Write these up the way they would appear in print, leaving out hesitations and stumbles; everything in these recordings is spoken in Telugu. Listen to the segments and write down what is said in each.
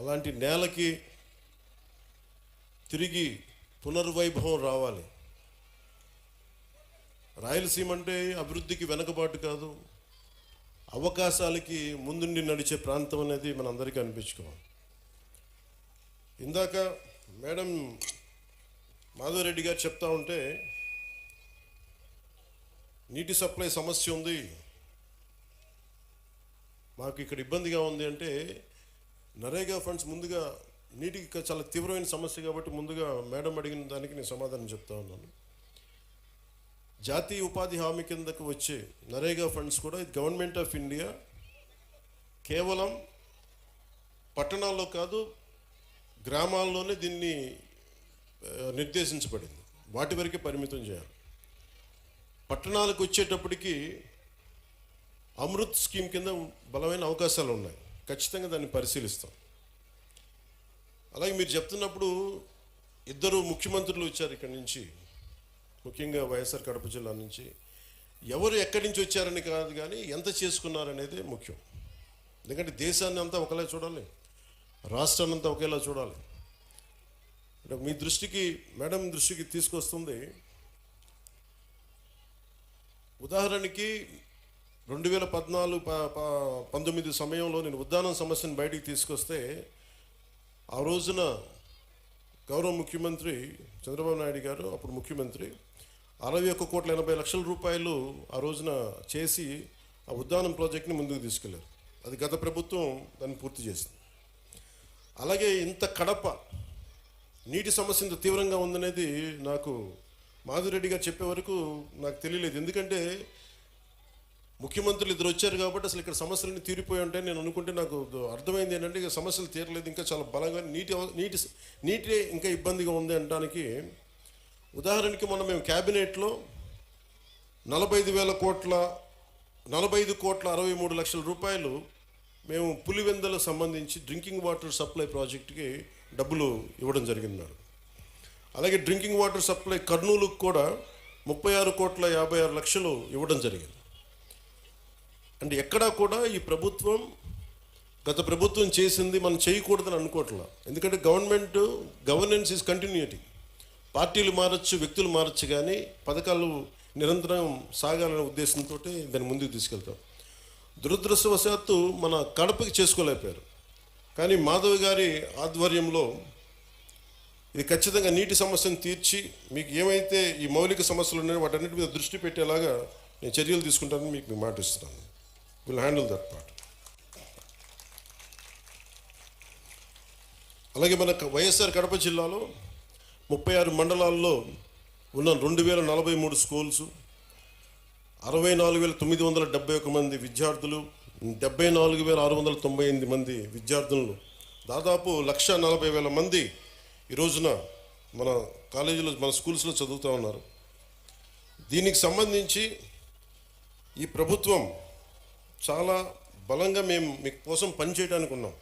అలాంటి నేలకి తిరిగి పునర్వైభవం రావాలి. రాయలసీమ అంటే అభివృద్ధికి వెనకబాటు కాదు, అవకాశాలకి ముందుండి నడిచే ప్రాంతం అనేది మనందరికీ అనిపించుకోవాలి. ఇందాక మేడం మాధవరెడ్డి గారు చెప్తా ఉంటే నీటి సప్లై సమస్య ఉంది, మాకు ఇక్కడ ఇబ్బందిగా ఉంది అంటే, నరేగా ఫండ్స్ ముందుగా నీటికి చాలా తీవ్రమైన సమస్య కాబట్టి ముందుగా మేడం అడిగిన దానికి నేను సమాధానం చెప్తా ఉన్నాను. జాతీయ ఉపాధి హామీ కిందకు వచ్చే నరేగా ఫండ్స్ కూడా గవర్నమెంట్ ఆఫ్ ఇండియా కేవలం పట్టణాల్లో కాదు, గ్రామాల్లోనే దీన్ని నిర్దేశించబడింది. వాటి వరకే పరిమితం చేయాలి. పట్టణాలకు వచ్చేటప్పటికి అమృత్ స్కీమ్ కింద బలమైన అవకాశాలు ఉన్నాయి, ఖచ్చితంగా దాన్ని పరిశీలిస్తాం. అలాగే మీరు చెప్తున్నప్పుడు ఇద్దరు ముఖ్యమంత్రులు వచ్చారు ఇక్కడి నుంచి, ముఖ్యంగా వైఎస్ఆర్ కడప జిల్లా నుంచి. ఎవరు ఎక్కడి నుంచి వచ్చారని కాదు కానీ ఎంత చేసుకున్నారనేది ముఖ్యం. ఎందుకంటే దేశాన్ని అంతా ఒకలా చూడాలి, రాష్ట్రాన్ని అంతా ఒకేలా చూడాలి. మీ దృష్టికి, మేడం దృష్టికి తీసుకొస్తుంది. ఉదాహరణకి 2014-19 సమయంలో నేను ఉద్దానం సమస్యను బయటికి తీసుకొస్తే, ఆ రోజున గౌరవ ముఖ్యమంత్రి చంద్రబాబు నాయుడు గారు, అప్పుడు ముఖ్యమంత్రి, 61,80,00,000 రూపాయలు ఆ రోజున చేసి ఆ ఉద్దానం ప్రాజెక్ట్ని ముందుకు తీసుకెళ్లారు. అది గత ప్రభుత్వం దాన్ని పూర్తి చేసింది. అలాగే ఇంత కడప నీటి సమస్య ఇంత తీవ్రంగా ఉందనేది నాకు మాధురెడ్డి గారు చెప్పే వరకు నాకు తెలియలేదు. ఎందుకంటే ముఖ్యమంత్రులు ఇద్దరు వచ్చారు కాబట్టి అసలు ఇక్కడ సమస్యలన్నీ తీరిపోయి ఉంటాయి నేను అనుకుంటే, నాకు అర్థమైంది ఏంటంటే ఇక సమస్యలు తీరలేదు, ఇంకా చాలా బలంగా నీటి ఇంకా ఇబ్బందిగా ఉంది అనడానికి. ఉదాహరణకి మొన్న మేము క్యాబినెట్లో 45,63,00,000 రూపాయలు మేము పులివెందలకు సంబంధించి డ్రింకింగ్ వాటర్ సప్లై ప్రాజెక్టుకి డబ్బులు ఇవ్వడం జరిగింది. అలాగే డ్రింకింగ్ వాటర్ సప్లై కర్నూలుకు కూడా 36,56,00,000 ఇవ్వడం జరిగింది. అంటే ఎక్కడా కూడా ఈ ప్రభుత్వం, గత ప్రభుత్వం చేసింది మనం చేయకూడదని అనుకోవట్లా. ఎందుకంటే గవర్నెన్స్ ఈజ్ కంటిన్యూటీ. పార్టీలు మారచ్చు, వ్యక్తులు మారచ్చు, కానీ పథకాలు నిరంతరం సాగాలనే ఉద్దేశంతో దాన్ని ముందుకు తీసుకెళ్తాం. దురదృష్టవశాత్తు మన కడపకి చేసుకోలేకపోయారు. కానీ మాధవ్ గారి ఆధ్వర్యంలో ఇది ఖచ్చితంగా నీటి సమస్యను తీర్చి మీకు ఏమైతే ఈ మౌలిక సమస్యలు ఉన్నాయో వాటన్నిటి మీద దృష్టి పెట్టేలాగా నేను చర్యలు తీసుకుంటానని మీకు మాట ఇస్తున్నాను. Will handle that part. అలాగే మన వైఎస్ఆర్ కడప జిల్లాలో 36 మండలాల్లో ఉన్న 2,043 స్కూల్స్, 64,971 మంది విద్యార్థులు, 74,698 మంది విద్యార్థులను, దాదాపు 1,40,000 మంది ఈ రోజున మన కాలేజీలో, మన స్కూల్స్లో చదువుతూ ఉన్నారు. దీనికి సంబంధించి ఈ ప్రభుత్వం చాలా బలంగా మేము మీ కోసం పనిచేయడానికి ఉన్నాం.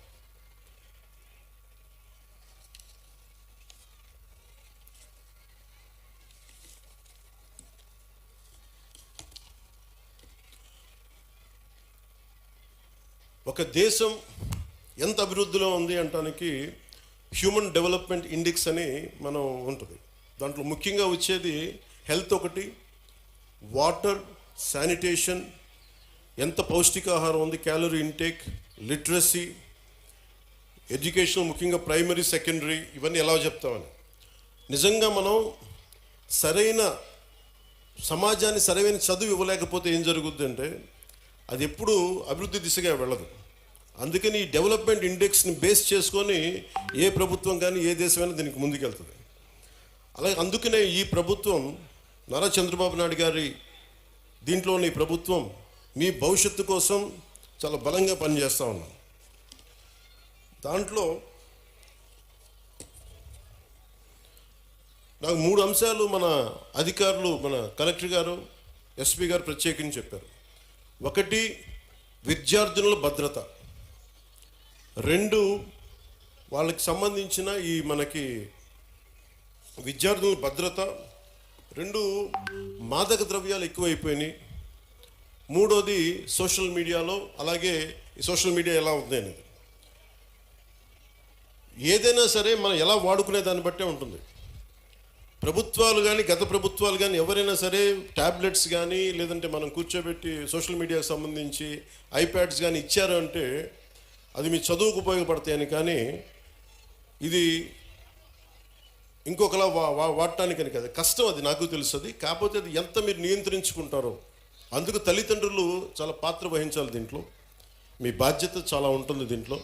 ఒక దేశం ఎంత అభివృద్ధిలో ఉంది అంటానికి హ్యూమన్ డెవలప్మెంట్ ఇండెక్స్ అని మనం ఉంటుంది. దాంట్లో ముఖ్యంగా వచ్చేది హెల్త్ ఒకటి, వాటర్, శానిటేషన్, ఎంత పౌష్టికాహారం ఉంది, క్యాలరీ ఇంటేక్, లిటరసీ, ఎడ్యుకేషన్, ముఖ్యంగా ప్రైమరీ, సెకండరీ, ఇవన్నీ ఎలా చెప్తామని. నిజంగా మనం సరైన సమాజాన్ని సరైన చదువు ఇవ్వలేకపోతే ఏం జరుగుద్ది అంటే అది ఎప్పుడూ అభివృద్ధి దిశగా వెళ్ళదు. అందుకని ఈ డెవలప్మెంట్ ఇండెక్స్ని బేస్ చేసుకొని ఏ ప్రభుత్వం కానీ ఏ దేశమైనా దీనికి ముందుకెళ్తుంది. అలాగే అందుకనే ఈ ప్రభుత్వం, నారా చంద్రబాబు నాయుడు గారి దీంట్లోని ఈ ప్రభుత్వం మీ భవిష్యత్తు కోసం చాలా బలంగా పనిచేస్తూ ఉన్నాం. దాంట్లో నాకు 3 అంశాలు మన అధికారులు, మన కలెక్టర్ గారు, ఎస్పీ గారు ప్రత్యేకించి చెప్పారు. 1, విద్యార్థుల భద్రత. 2, వాళ్ళకి సంబంధించిన ఈ మనకి విద్యార్థుల భద్రత. 2, మాదక ద్రవ్యాలు ఎక్కువైపోయినాయి. 3, సోషల్ మీడియాలో, అలాగే ఈ సోషల్ మీడియా ఎలా ఉంది అనేది. ఏదైనా సరే మనం ఎలా వాడుకునే దాన్ని బట్టే ఉంటుంది. ప్రభుత్వాలు కానీ, గత ప్రభుత్వాలు కానీ ఎవరైనా సరే ట్యాబ్లెట్స్ కానీ, లేదంటే మనం కూర్చోబెట్టి సోషల్ మీడియాకి సంబంధించి ఐప్యాడ్స్ కానీ ఇచ్చారు అంటే అది మీ చదువుకు ఉపయోగపడతాయని, కానీ ఇది ఇంకొకలా వాడటానికని కదా. కష్టం, అది నాకు తెలుస్తుంది. కాకపోతే అది ఎంత మీరు నియంత్రించుకుంటారో, అందుకు తల్లిదండ్రులు చాలా పాత్ర వహించాలి దీంట్లో. మీ బాధ్యత చాలా ఉంటుంది దీంట్లో.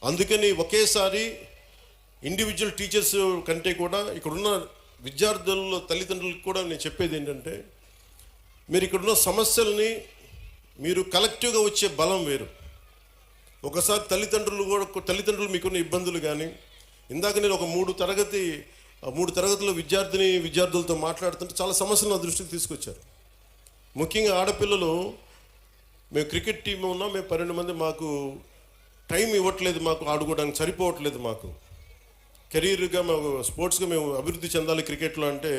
అందుకని ఒకేసారి ఇండివిజువల్ టీచర్స్ కంటే కూడా ఇక్కడున్న విద్యార్థుల తల్లిదండ్రులకు కూడా నేను చెప్పేది ఏంటంటే, మీరు ఇక్కడున్న సమస్యల్ని మీరు కలెక్టివ్గా వచ్చే బలం వేరు. ఒకసారి తల్లిదండ్రులు మీకున్న ఇబ్బందులు కానీ, ఇందాక నేను ఒక మూడు తరగతుల విద్యార్థులతో మాట్లాడుతుంటే చాలా సమస్యలు నా దృష్టికి తీసుకొచ్చారు. ముఖ్యంగా ఆడపిల్లలు, మేము క్రికెట్ టీం ఉన్నాం, మేము 12 మంది, మాకు టైం ఇవ్వట్లేదు, మాకు ఆడుకోవడానికి సరిపోవట్లేదు, మాకు కెరీర్గా మాకు స్పోర్ట్స్గా మేము అభివృద్ధి చెందాలి క్రికెట్లో అంటే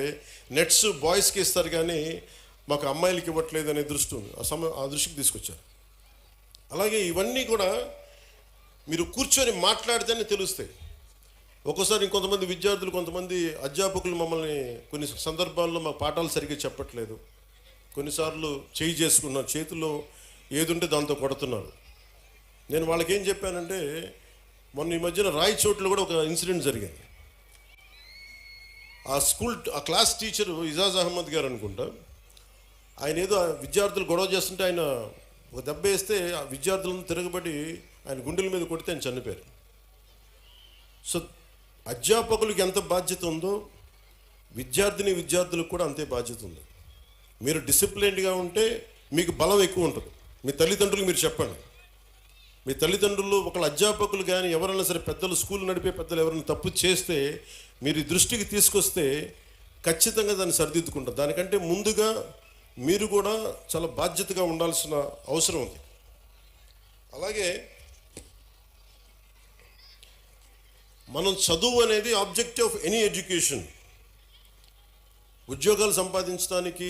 నెట్స్ బాయ్స్కి ఇస్తారు కానీ మాకు అమ్మాయిలకి ఇవ్వట్లేదు అనే ఆ దృష్టికి తీసుకొచ్చారు. అలాగే ఇవన్నీ కూడా మీరు కూర్చొని మాట్లాడితేనే తెలుస్తాయి. ఒక్కోసారి కొంతమంది అధ్యాపకులు మమ్మల్ని కొన్ని సందర్భాల్లో మా పాఠాలు సరిగ్గా చెప్పట్లేదు, కొన్నిసార్లు చేసుకున్నారు, చేతిలో ఏది ఉంటే దాంతో కొడుతున్నారు. నేను వాళ్ళకి ఏం చెప్పానంటే, మొన్న ఈ మధ్యన రాయచోట్లో కూడా ఒక ఇన్సిడెంట్ జరిగింది. ఆ క్లాస్ టీచరు ఇజాజ్ అహ్మద్ గారు అనుకుంటా, ఆయన ఏదో విద్యార్థులు గొడవ చేస్తుంటే ఆయన ఒక దెబ్బ వేస్తే ఆ విద్యార్థులను తిరగబడి ఆయన గుండెల మీద కొడితే ఆయన చనిపోయారు. సో అధ్యాపకులకు ఎంత బాధ్యత ఉందో విద్యార్థులకు కూడా అంతే బాధ్యత ఉంది. మీరు డిసిప్లిన్డ్గా ఉంటే మీకు బలం ఎక్కువ ఉంటుంది. మీ తల్లిదండ్రులకు మీరు చెప్పండి. మీ తల్లిదండ్రులు ఒకళ్ళ అధ్యాపకులు కానీ ఎవరైనా సరే, పెద్దలు, స్కూల్ నడిపే పెద్దలు ఎవరైనా తప్పు చేస్తే మీరు దృష్టికి తీసుకొస్తే ఖచ్చితంగా దాన్ని సరిదిద్దుకుంటారు. దానికంటే ముందుగా మీరు కూడా చాలా బాధ్యతగా ఉండాల్సిన అవసరం ఉంది. అలాగే మనం చదువు అనేది ఆబ్జెక్టివ్ ఆఫ్ ఎనీ ఎడ్యుకేషన్. ఉద్యోగాలు సంపాదించడానికి,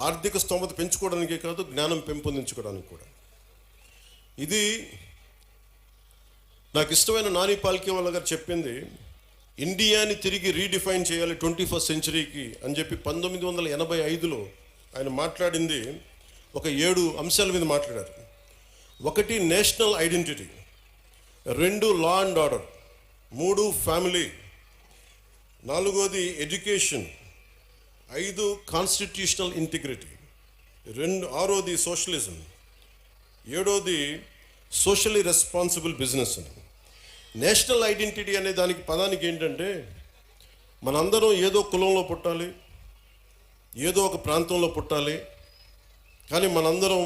ఆర్థిక స్తోమత పెంచుకోవడానికే కాదు, జ్ఞానం పెంపొందించుకోవడానికి కూడా. ఇది నాకు ఇష్టమైన నాని పాల్కేవాలా గారు చెప్పింది. ఇండియాని తిరిగి రీడిఫైన్ చేయాలి 21st సెంచరీకి అని చెప్పి 1985లో ఆయన మాట్లాడింది. ఒక 7 అంశాల మీద మాట్లాడారు. 1 national identity, 2 law and order, 3 family, 4 education, 5 constitutional integrity, 6 socialism, 7 socially responsible business. National identity అనే పదానికి ఏంటంటే, మనందరం ఏదో కులంలో పుట్టాలి, ఏదో ఒక ప్రాంతంలో పుట్టాలి, కానీ మనందరం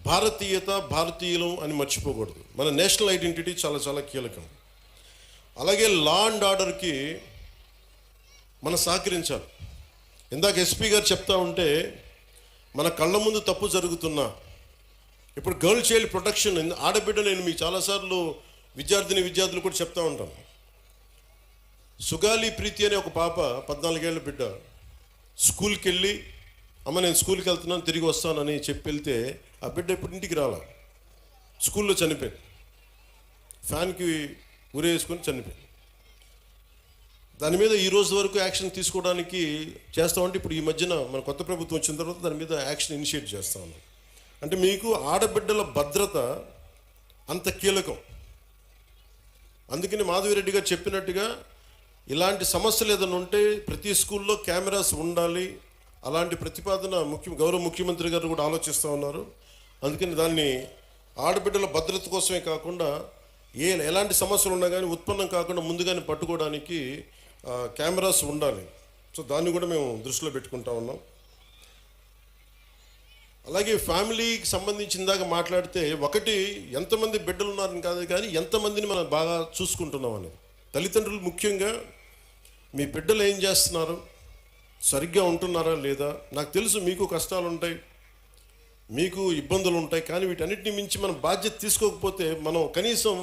భారతీయులు అని మర్చిపోకూడదు. మన నేషనల్ ఐడెంటిటీ చాలా చాలా కీలకం. అలాగే లా అండ్ ఆర్డర్కి మనం సహకరించాలి. ఇందాక ఎస్పీ గారు చెప్తా ఉంటే, మన కళ్ళ ముందు తప్పు జరుగుతున్నా, ఇప్పుడు గర్ల్ చైల్డ్ ప్రొటెక్షన్, ఆడబిడ్డ, నేను మీకు చాలాసార్లు విద్యార్థులు కూడా చెప్తా ఉంటాను. సుగాలి ప్రీతి అనే ఒక పాప, 14 ఏళ్ళ బిడ్డ, స్కూల్కి వెళ్ళి, అమ్మ నేను స్కూల్కి వెళ్తున్నాను, తిరిగి వస్తానని చెప్పి వెళ్తే ఆ బిడ్డ ఇప్పుడు ఇంటికి రాలా, స్కూల్లో చనిపోయింది. ఫ్యాన్కి ఉరేసుకొని చనిపోయింది. దాని మీద ఈ రోజు వరకు యాక్షన్ తీసుకోవడానికి చేస్తామంటే, ఇప్పుడు ఈ మధ్యన మన కొత్త ప్రభుత్వం వచ్చిన తర్వాత దాని మీద యాక్షన్ ఇనిషియేట్ చేస్తా ఉన్నాం. అంటే మీకు ఆడబిడ్డల భద్రత అంత కీలకం. అందుకని మాధవిరెడ్డి గారు చెప్పినట్టుగా ఇలాంటి సమస్యలు ఏదైనా ఉంటే ప్రతి స్కూల్లో కెమెరాస్ ఉండాలి. అలాంటి ప్రతిపాదన గౌరవ ముఖ్యమంత్రి గారు కూడా ఆలోచిస్తూ ఉన్నారు. అందుకని దాన్ని ఆడబిడ్డల భద్రత కోసమే కాకుండా ఎలాంటి సమస్యలు ఉన్నా కానీ ఉత్పన్నం కాకుండా ముందుగానే పట్టుకోవడానికి కెమెరాస్ ఉండాలి. సో దాన్ని కూడా మేము దృష్టిలో పెట్టుకుంటా ఉన్నాం. అలాగే ఫ్యామిలీకి సంబంధించిందాక మాట్లాడితే, ఒకటి ఎంతమంది బిడ్డలు ఉన్నారని కాదు, కానీ ఎంతమందిని మనం బాగా చూసుకుంటున్నాం అనేది. తల్లిదండ్రులు ముఖ్యంగా మీ బిడ్డలు ఏం చేస్తున్నారు, సరిగ్గా ఉంటున్నారా లేదా. నాకు తెలుసు మీకు కష్టాలు ఉంటాయి, మీకు ఇబ్బందులు ఉంటాయి, కానీ వీటన్నిటిని మించి మనం బాధ్యత తీసుకోకపోతే మనం కనీసం